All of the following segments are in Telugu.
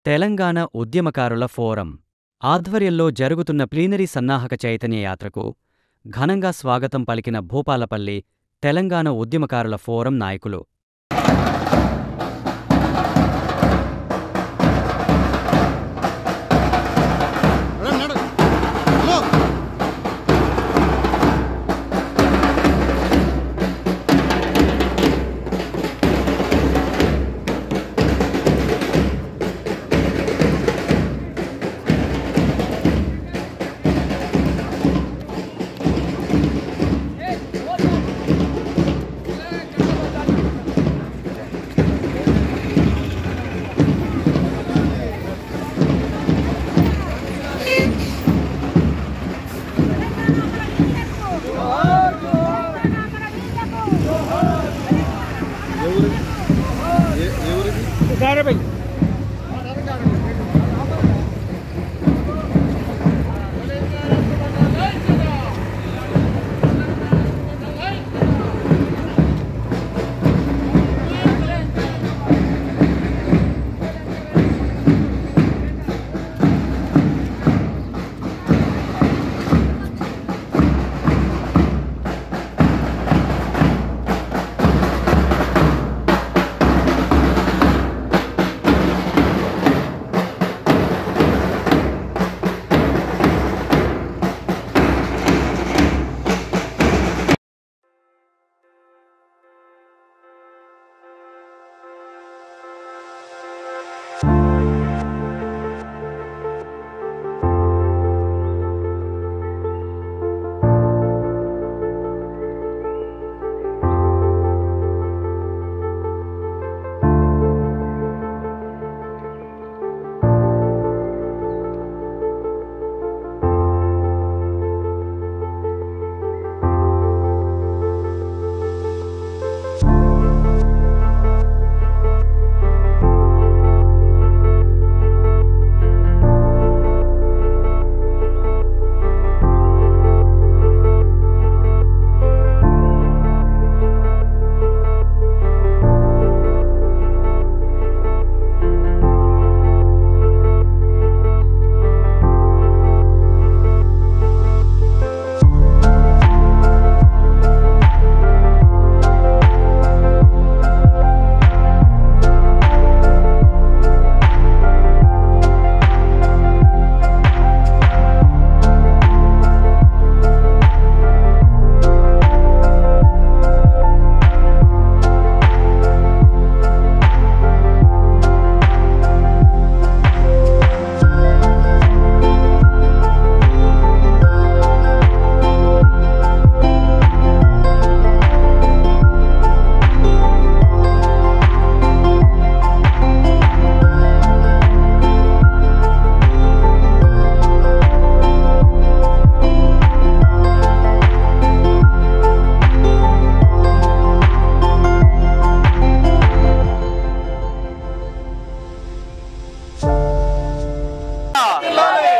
తెలంగాణ ఉద్యమకారుల ఫోరం ఆధ్వర్యంలో జరుగుతున్న ప్లీనరీ సన్నాహక చైతన్య యాత్రకు ఘనంగా స్వాగతం పలికిన భూపాలపల్లి తెలంగాణ ఉద్యమకారుల ఫోరం నాయకులు.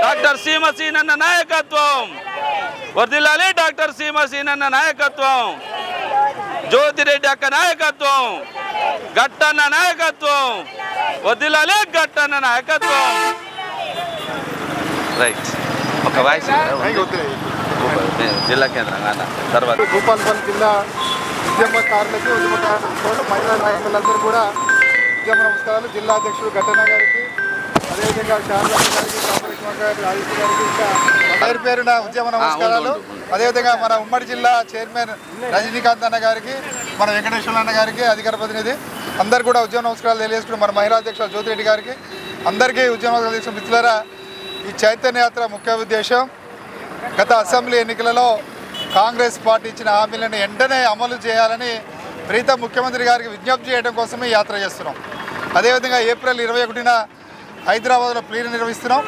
డాక్టర్ సీమసీనన్న నాయకత్వం వర్ధిల్లాలి. డాక్టర్ సీమసీనన్న నాయకత్వం, జ్యోతిరెడ్డి అక్క నాయకత్వం, గట్టన్న నాయకత్వం వర్ధిల్లాలి. గట్టన్న నాయకత్వం. రైట్, ఒక వాయిస్ జిల్లా కేంద్రం తర్వాత భూపాలపల్లి జిల్లా ఉద్యమకారులకి ఉద్యమకారులు మహిళా నాయకులందరూ కూడా ఉద్యమ నమస్కారాలు. జిల్లా అధ్యక్షుడు గట్టన్న గారికి, అదేవిధంగా శారదమ్మ గారికి, కామలక్ష్మ గారికి, ఆదిత్య గారికి, ఇంకా పేరు పేరున ఉద్యమ నమస్కారాలు. అదేవిధంగా మన ఉమ్మడి జిల్లా చైర్మన్ రజనీకాంత్ అన్న గారికి, మన వెంకటేశ్వర అన్న గారికి, అధికార ప్రతినిధి అందరు కూడా ఉద్యమ నమస్కారాలు తెలియజేసుకుని మన మహిళా అధ్యక్షులు జ్యోతిరెడ్డి గారికి అందరికీ ఉద్యమ నమస్కారాలు. మిత్రులారా, ఈ చైతన్య యాత్ర ముఖ్య ఉద్దేశం గత అసెంబ్లీ ఎన్నికలలో కాంగ్రెస్ పార్టీ ఇచ్చిన హామీలను వెంటనే అమలు చేయాలని ప్రీతం ముఖ్యమంత్రి గారికి విజ్ఞప్తి చేయడం కోసమే యాత్ర చేస్తున్నాం. అదేవిధంగా ఏప్రిల్ 21న హైదరాబాద్లో ప్లీనరీ నిర్వహిస్తున్నాం.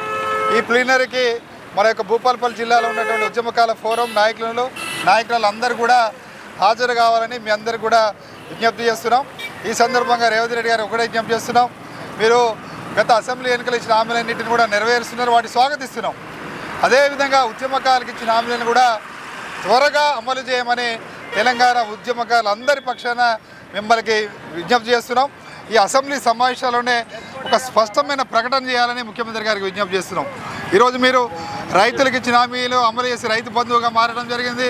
ఈ ప్లీనరీకి మన యొక్క భూపాలపల్లి జిల్లాలో ఉన్నటువంటి ఉద్యమకాల ఫోరం నాయకులు అందరూ కూడా హాజరు కావాలని మీ అందరికీ కూడా విజ్ఞప్తి చేస్తున్నాం. ఈ సందర్భంగా రేవంత్ రెడ్డి గారు ఒకటే విజ్ఞప్తి చేస్తున్నాం, మీరు గత అసెంబ్లీ ఎన్నికలు ఇచ్చిన హామీలన్నింటిని కూడా నెరవేరుస్తున్నారు, వాటిని స్వాగతిస్తున్నాం. అదేవిధంగా ఉద్యమకారులకు ఇచ్చిన హామీలను కూడా త్వరగా అమలు చేయమని తెలంగాణ ఉద్యమకారులందరి పక్షాన మిమ్మల్ని విజ్ఞప్తి చేస్తున్నాం. ఈ అసెంబ్లీ సమావేశాల్లోనే ఒక స్పష్టమైన ప్రకటన చేయాలని ముఖ్యమంత్రి గారికి విజ్ఞప్తి చేస్తున్నాం. ఈరోజు మీరు రైతులకు ఇచ్చిన హామీలు అమలు చేసి రైతు బంధువుగా మారడం జరిగింది,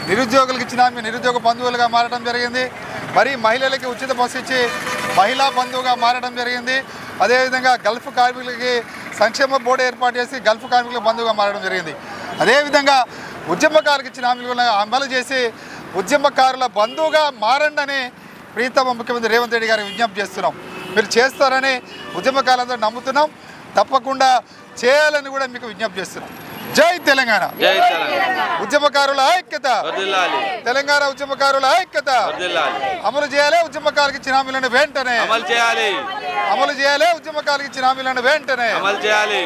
నిరుద్యోగులకు ఇచ్చిన హామీ నిరుద్యోగ బంధువులుగా మారడం జరిగింది, మరి మహిళలకి ఉచిత బస్సు ఇచ్చి మహిళా బంధువుగా మారడం జరిగింది. అదేవిధంగా గల్ఫ్ కార్మికులకి సంక్షేమ బోర్డు ఏర్పాటు చేసి గల్ఫ్ కార్మికుల బంధువుగా మారడం జరిగింది. అదేవిధంగా ఉద్యమకారులకు ఇచ్చిన హామీలు అమలు చేసి ఉద్యమకారుల బంధువుగా మారండి అని ప్రీతమ ముఖ్యమంత్రి రేవంత్ రెడ్డి గారికి విజ్ఞప్తి చేస్తున్నాం. మీరు చేస్తారని ఉద్యమకారులందరూ నమ్ముతున్నాం. తప్పకుండా చేయాలని కూడా మీకు విజ్ఞప్తి చేస్తున్నాం. జై తెలంగాణ, ఉద్యమకారుల ఐక్యత, తెలంగాణ ఉద్యమకారుల ఐక్యత అమలు చేయాలి. ఉద్యమకారులకు ఇచ్చిన హామీలను వెంటనే అమలు చేయాలి. ఉద్యమకారులకు ఇచ్చిన హామీలను వెంటనే అమలు చేయాలి.